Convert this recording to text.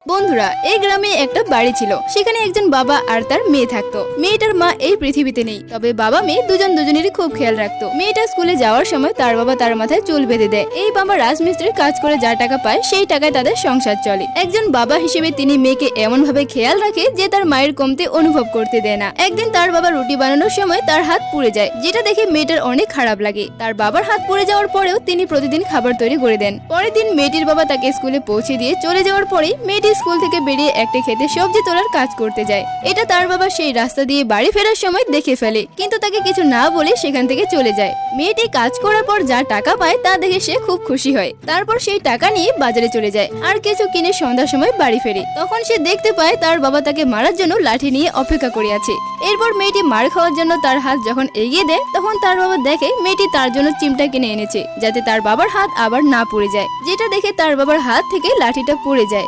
বন্ধুরা, এই গ্রামে একটা বাড়ি ছিল। সেখানে একজন বাবা আর তার মেয়ে থাকতো। মেয়েটার মা এই পৃথিবীতে নেই, তবে বাবা মেয়ে দুজন দুজনেরই খুব খেয়াল রাখতো। মেয়েটা স্কুলে যাওয়ার সময় তার বাবা তার মাথায় চুল বেঁধে দেয়। এই বাবা রাজমিস্ত্রির কাজ করে যা টাকা পায় সেই টাকায় তাদের সংসার চলে। একজন বাবা হিসেবে তিনি মেয়েকে এমন ভাবে খেয়াল রাখে যে তার মায়ের কমতি অনুভব করতে দেয় না। একদিন তার বাবা রুটি বানানোর সময় তার হাত পুড়ে যায়, যেটা দেখে মেয়েটার অনেক খারাপ লাগে। তার বাবার হাত পুড়ে যাওয়ার পরেও তিনি প্রতিদিন খাবার তৈরি করে দেন। পরের দিন মেয়েটির বাবা তাকে স্কুলে পৌঁছে দিয়ে চলে যাওয়ার পরেই মেয়েটি স্কুল থেকে বেরিয়ে একটা খেতে সবজি তোলার কাজ করতে যায়। এটা তার বাবা সেই রাস্তা দিয়ে বাড়ি ফেরার সময় দেখে ফেলে, কিন্তু তাকে কিছু না বলে সেখান থেকে চলে যায়। মেয়েটি কাজ করার পর যা টাকা পায় তা দেখে সে খুব খুশি হয়। তারপর সেই টাকা নিয়ে বাজারে চলে যায় আর কিছু কিনে সন্ধ্যার সময় বাড়ি ফেরে। তখন সে দেখতে পায় তার বাবা তাকে মারার জন্য লাঠি নিয়ে অপেক্ষা করে আছে। এরপর মেয়েটি মার খাওয়ার জন্য তার হাত যখন এগিয়ে দেয়, তখন তার বাবা দেখে মেয়েটি তার জন্য চিমটা কিনে এনেছে, যাতে তার বাবার হাত আবার না পুড়ে যায়। যেটা দেখে তার বাবার হাত থেকে লাঠিটা পড়ে যায়।